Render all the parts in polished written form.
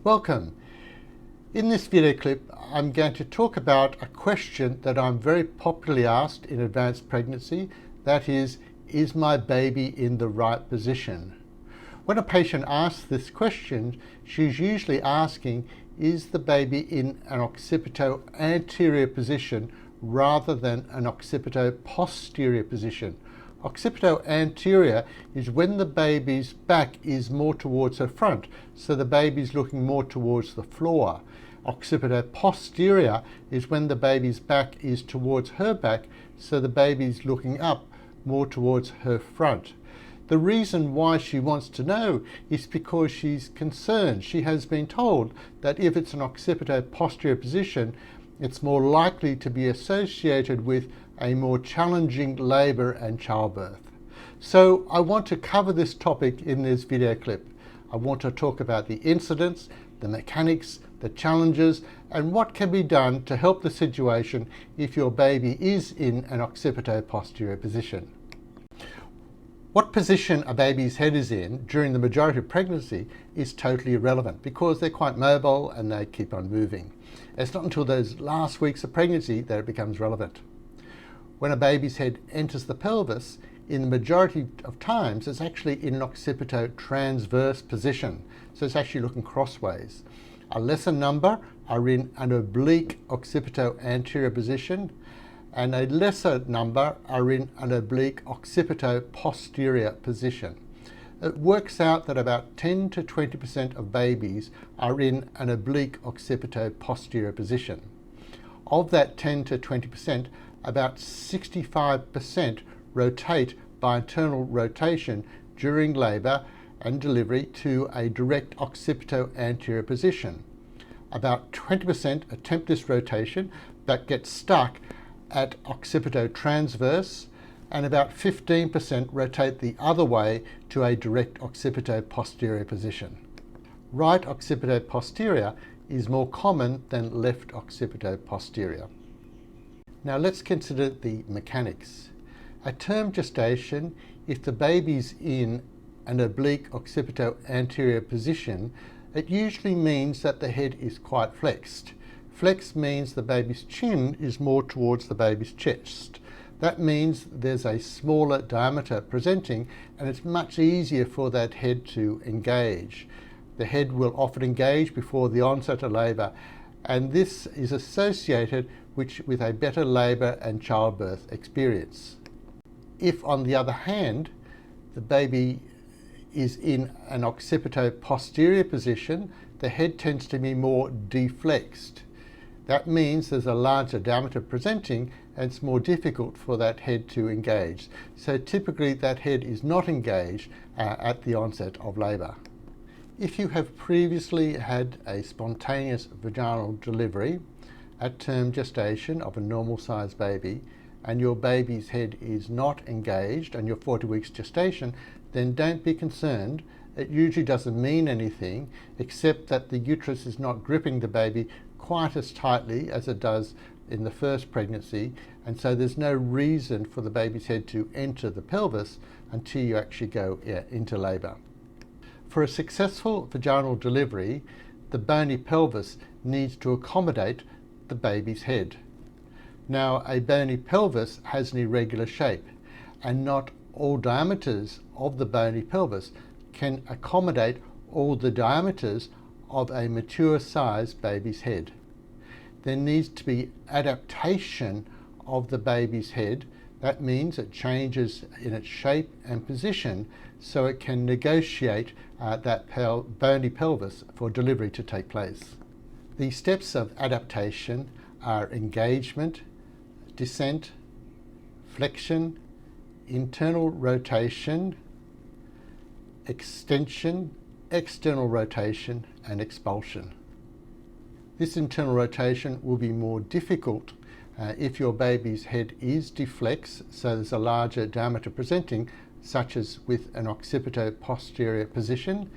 welcome. In this video clip I'm going to talk about a question that I'm very popularly asked in advanced pregnancy, that is my baby in the right position? When a patient asks this question, she's usually asking, is the baby in an occipito-anterior position rather than an occipito-posterior position? Occipito-anterior is when the baby's back is more towards her front, so the baby's looking more towards the floor. Occipito-posterior is when the baby's back is towards her back, so the baby's looking up more towards her front. The reason why she wants to know is because she's concerned. She has been told that if it's an occipito-posterior position, it's more likely to be associated with a more challenging labour and childbirth. So I want to cover this topic in this video clip. I want to talk about the incidence, the mechanics, the challenges, and what can be done to help the situation if your baby is in an occipito-posterior position. What position a baby's head is in during the majority of pregnancy is totally irrelevant because they're quite mobile and they keep on moving. It's not until those last weeks of pregnancy that it becomes relevant. When a baby's head enters the pelvis, in the majority of times it's actually in an occipito-transverse position, so it's actually looking crossways. A lesser number are in an oblique occipito-anterior position, and a lesser number are in an oblique occipito-posterior position. It works out that about 10 to 20% of babies are in an oblique occipito-posterior position. Of that 10 to 20%, about 65% rotate by internal rotation during labour and delivery to a direct occipito-anterior position. About 20% attempt this rotation but get stuck at occipito-transverse, and about 15% rotate the other way to a direct occipito-posterior position. Right occipito-posterior is more common than left occipito-posterior. Now let's consider the mechanics. At term gestation, if the baby's in an oblique occipito-anterior position, it usually means that the head is quite flexed. Flex means the baby's chin is more towards the baby's chest. That means there's a smaller diameter presenting, and it's much easier for that head to engage. The head will often engage before the onset of labour, and this is associated with a better labour and childbirth experience. If, on the other hand, the baby is in an occipito-posterior position, the head tends to be more deflexed. That means there's a larger diameter presenting and it's more difficult for that head to engage. So typically that head is not engaged at the onset of labour. If you have previously had a spontaneous vaginal delivery at term gestation of a normal sized baby, and your baby's head is not engaged and you're 40 weeks gestation, then don't be concerned. It usually doesn't mean anything except that the uterus is not gripping the baby quite as tightly as it does in the first pregnancy, and so there's no reason for the baby's head to enter the pelvis until you actually go into labour. For a successful vaginal delivery, the bony pelvis needs to accommodate the baby's head. Now, a bony pelvis has an irregular shape, and not all diameters of the bony pelvis can accommodate all the diameters of a mature sized baby's head. There needs to be adaptation of the baby's head. That means it changes in its shape and position so it can negotiate that bony pelvis for delivery to take place. The steps of adaptation are engagement, descent, flexion, internal rotation, extension, external rotation, and expulsion. This internal rotation will be more difficult if your baby's head is deflexed, so there's a larger diameter presenting, such as with an occipito-posterior position.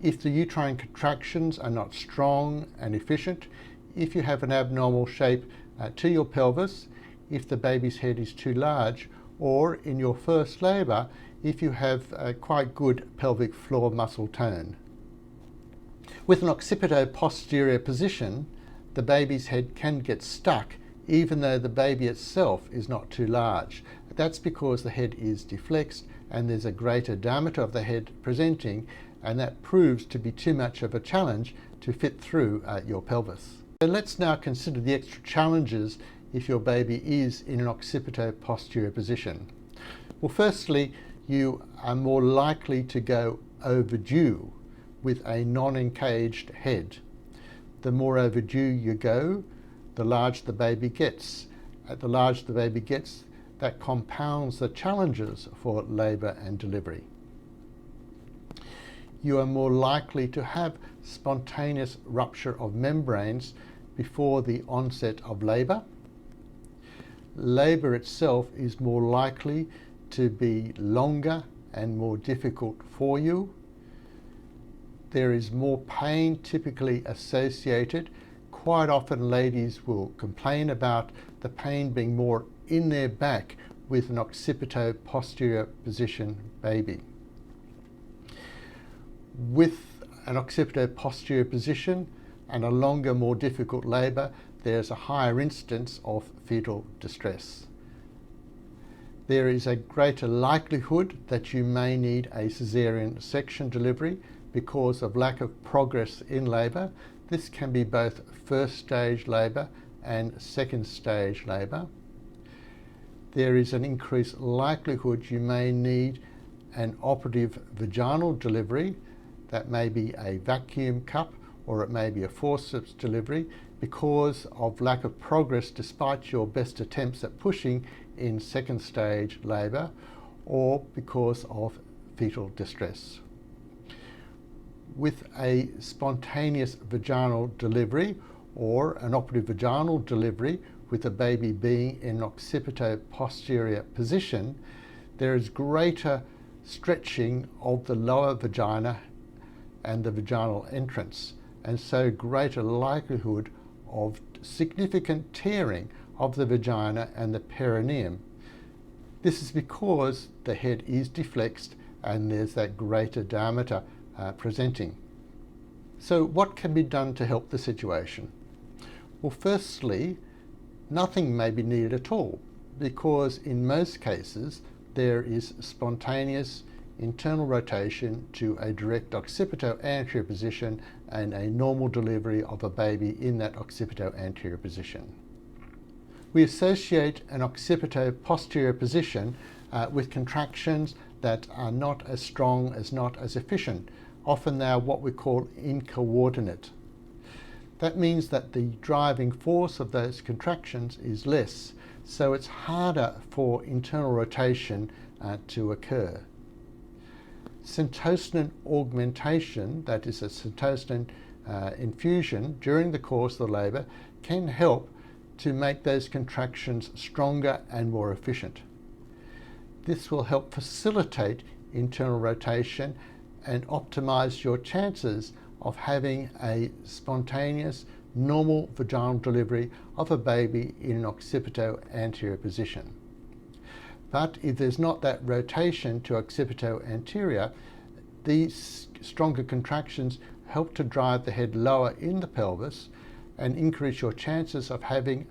If the uterine contractions are not strong and efficient, if you have an abnormal shape to your pelvis, if the baby's head is too large, or in your first labour, if you have a quite good pelvic floor muscle tone. With an occipito-posterior position, the baby's head can get stuck even though the baby itself is not too large. That's because the head is deflexed and there's a greater diameter of the head presenting, and that proves to be too much of a challenge to fit through your pelvis. So let's now consider the extra challenges if your baby is in an occipito-posterior position. Well, firstly, you are more likely to go overdue with a non-encaged head. The more overdue you go, the larger the baby gets. The larger the baby gets, that compounds the challenges for labour and delivery. You are more likely to have spontaneous rupture of membranes before the onset of labour. Labour itself is more likely to be longer and more difficult for you. There is more pain typically associated. Quite often ladies will complain about the pain being more in their back with an occipito-posterior position baby. With an occipito-posterior position and a longer, more difficult labour, there's a higher incidence of fetal distress. There is a greater likelihood that you may need a caesarean section delivery because of lack of progress in labour. This can be both first stage labour and second stage labour. There is an increased likelihood you may need an operative vaginal delivery. That may be a vacuum cup or it may be a forceps delivery because of lack of progress despite your best attempts at pushing in second stage labour, or because of fetal distress. With a spontaneous vaginal delivery or an operative vaginal delivery with a baby being in an occipito-posterior position, there is greater stretching of the lower vagina and the vaginal entrance, and so greater likelihood of significant tearing of the vagina and the perineum. This is because the head is deflexed and there's that greater diameter presenting. So what can be done to help the situation? Well, firstly, nothing may be needed at all because in most cases there is spontaneous internal rotation to a direct occipito-anterior position and a normal delivery of a baby in that occipito-anterior position. We associate an occipito-posterior position with contractions that are not as strong, not as efficient. Often they are what we call incoordinate. That means that the driving force of those contractions is less, so it's harder for internal rotation to occur. Syntocinon augmentation, that is a syntocinon infusion during the course of the labour, can help to make those contractions stronger and more efficient. This will help facilitate internal rotation and optimise your chances of having a spontaneous, normal vaginal delivery of a baby in an occipito-anterior position. But if there's not that rotation to occipito-anterior, these stronger contractions help to drive the head lower in the pelvis and increase your chances of having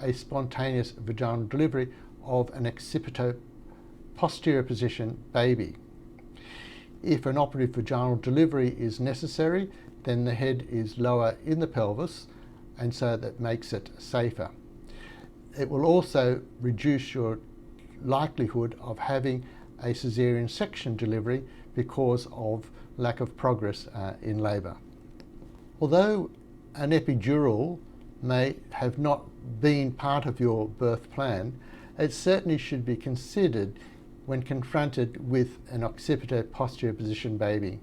a spontaneous vaginal delivery of an occipito-posterior position baby. If an operative vaginal delivery is necessary, then the head is lower in the pelvis, and so that makes it safer. It will also reduce your likelihood of having a caesarean section delivery because of lack of progress in labour. Although an epidural may have not been part of your birth plan, it certainly should be considered when confronted with an occipito-posterior position baby.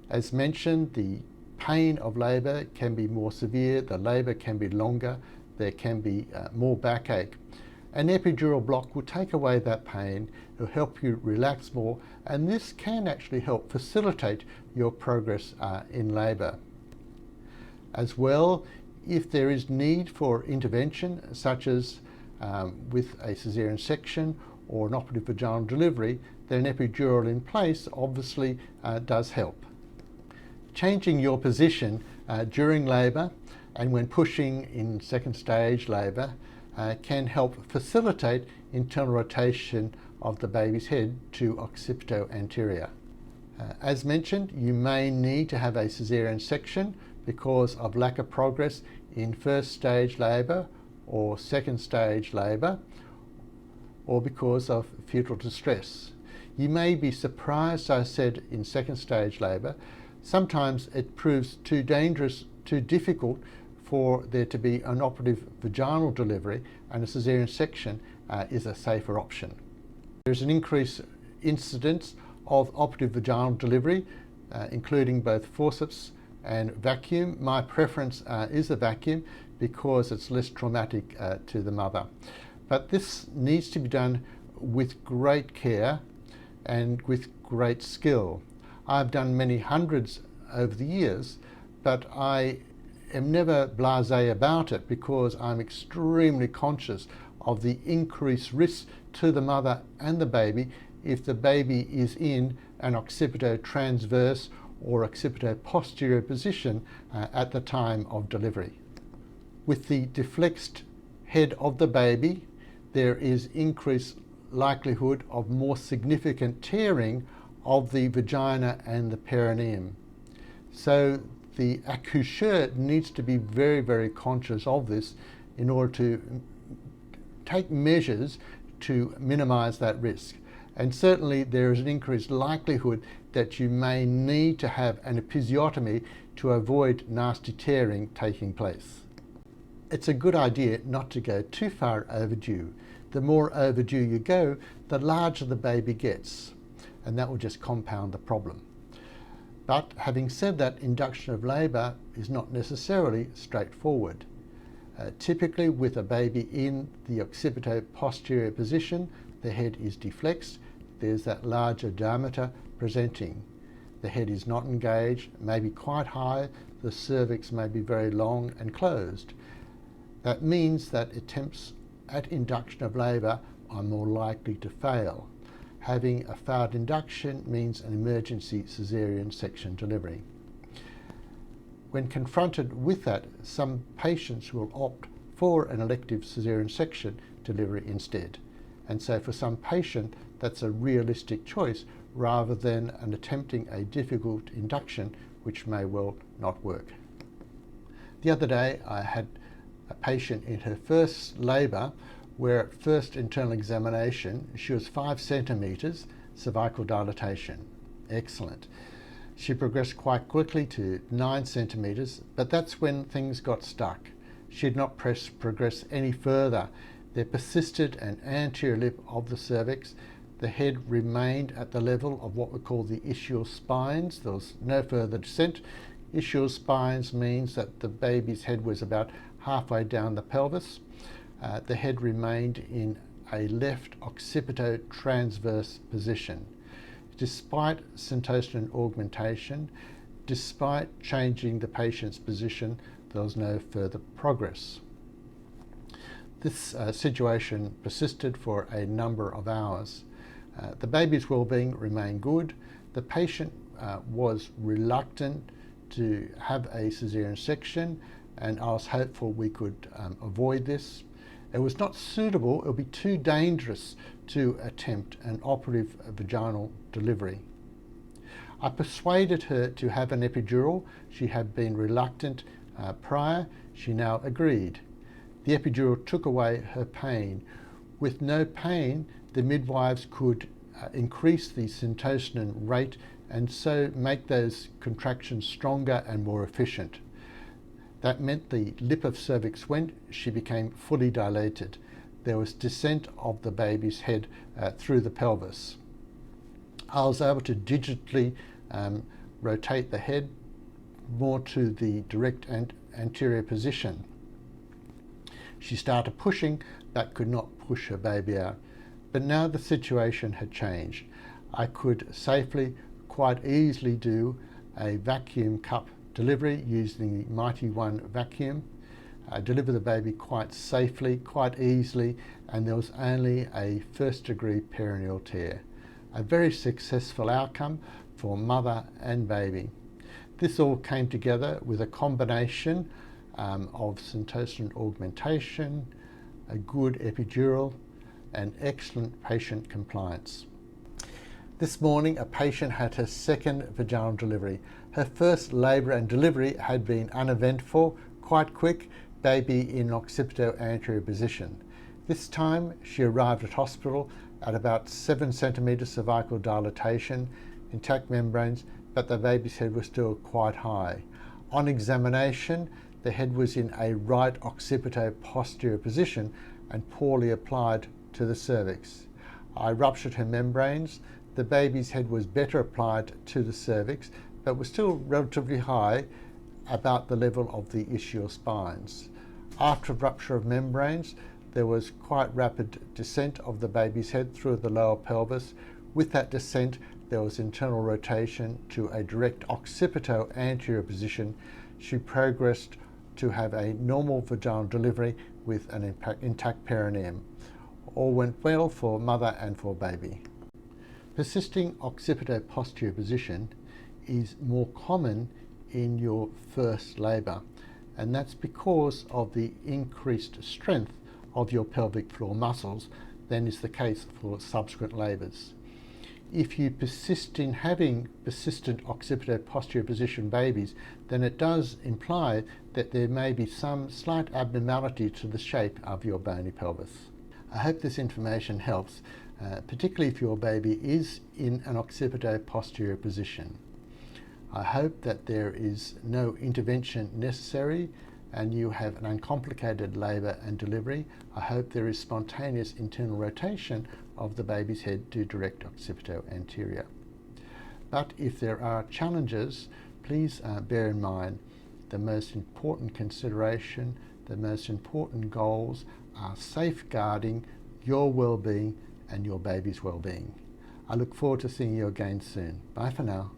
As mentioned, the pain of labour can be more severe, the labour can be longer, there can be more backache. An epidural block will take away that pain, it will help you relax more, and this can actually help facilitate your progress in labour. As well, if there is need for intervention, such as with a caesarean section or an operative vaginal delivery, then an epidural in place obviously does help. Changing your position during labour and when pushing in second stage labour can help facilitate internal rotation of the baby's head to occipito-anterior. As mentioned, you may need to have a caesarean section because of lack of progress in first stage labour or second stage labour, or because of fetal distress. You may be surprised, I said, in second stage labour. Sometimes it proves too dangerous, too difficult for there to be an operative vaginal delivery, and a caesarean section is a safer option. There is an increased incidence of operative vaginal delivery, including both forceps and vacuum. My preference is a vacuum because it's less traumatic to the mother. But this needs to be done with great care and with great skill. I've done many hundreds over the years, but I am never blasé about it because I'm extremely conscious of the increased risk to the mother and the baby if the baby is in an occipito-transverse or occipito-posterior position at the time of delivery. With the deflexed head of the baby, there is increased likelihood of more significant tearing of the vagina and the perineum. So the accoucheur needs to be very, very conscious of this in order to take measures to minimize that risk. And certainly there is an increased likelihood that you may need to have an episiotomy to avoid nasty tearing taking place. It's a good idea not to go too far overdue. The more overdue you go, the larger the baby gets, and that will just compound the problem. But having said that, induction of labour is not necessarily straightforward. Typically with a baby in the occipito-posterior position, the head is deflexed, there's that larger diameter presenting. The head is not engaged, may be quite high, the cervix may be very long and closed. That means that attempts at induction of labour are more likely to fail. Having a failed induction means an emergency caesarean section delivery. When confronted with that, some patients will opt for an elective caesarean section delivery instead. And so for some patient, that's a realistic choice rather than attempting a difficult induction which may well not work. The other day I had a patient in her first labour where at first internal examination she was 5 centimetres cervical dilatation. Excellent. She progressed quite quickly to 9 centimetres, but that's when things got stuck. She did not progress any further. There persisted an anterior lip of the cervix. The head remained at the level of what we call the ischial spines. There was no further descent. Ischial spines means that the baby's head was about halfway down the pelvis. The head remained in a left occipito-transverse position. Despite syntocian augmentation, despite changing the patient's position, there was no further progress. This situation persisted for a number of hours. The baby's well-being remained good. The patient was reluctant to have a caesarean section, and I was hopeful we could avoid this. It was not suitable, it would be too dangerous to attempt an operative vaginal delivery. I persuaded her to have an epidural. She had been reluctant prior. She now agreed. The epidural took away her pain. With no pain, the midwives could increase the syntocian rate and so make those contractions stronger and more efficient. That meant the lip of cervix went, she became fully dilated. There was descent of the baby's head through the pelvis. I was able to digitally rotate the head more to the direct anterior position. She started pushing but could not push her baby out. But now the situation had changed. I could safely, quite easily do a vacuum cup delivery using the Mighty One vacuum. Deliver the baby quite safely, quite easily, and there was only a first-degree perineal tear. A very successful outcome for mother and baby. This all came together with a combination of syntocin augmentation, a good epidural, and excellent patient compliance. This morning, a patient had her second vaginal delivery. Her first labour and delivery had been uneventful, quite quick, baby in occipito-anterior position. This time, she arrived at hospital at about 7 centimetres cervical dilatation, intact membranes, but the baby's head was still quite high. On examination, the head was in a right occipito-posterior position and poorly applied to the cervix. I ruptured her membranes. The baby's head was better applied to the cervix, but was still relatively high, about the level of the ischial spines. After rupture of membranes, there was quite rapid descent of the baby's head through the lower pelvis. With that descent, there was internal rotation to a direct occipito-anterior position. She progressed to have a normal vaginal delivery with an intact perineum. All went well for mother and for baby. Persisting occipito-posterior position is more common in your first labour, and that's because of the increased strength of your pelvic floor muscles than is the case for subsequent labours. If you persist in having persistent occipito-posterior position babies, then it does imply that there may be some slight abnormality to the shape of your bony pelvis. I hope this information helps, particularly if your baby is in an occipito-posterior position. I hope that there is no intervention necessary and you have an uncomplicated labour and delivery. I hope there is spontaneous internal rotation of the baby's head to direct occipito-anterior. But if there are challenges, please bear in mind the most important consideration, the most important goals are safeguarding your well-being and your baby's well-being. I look forward to seeing you again soon. Bye for now.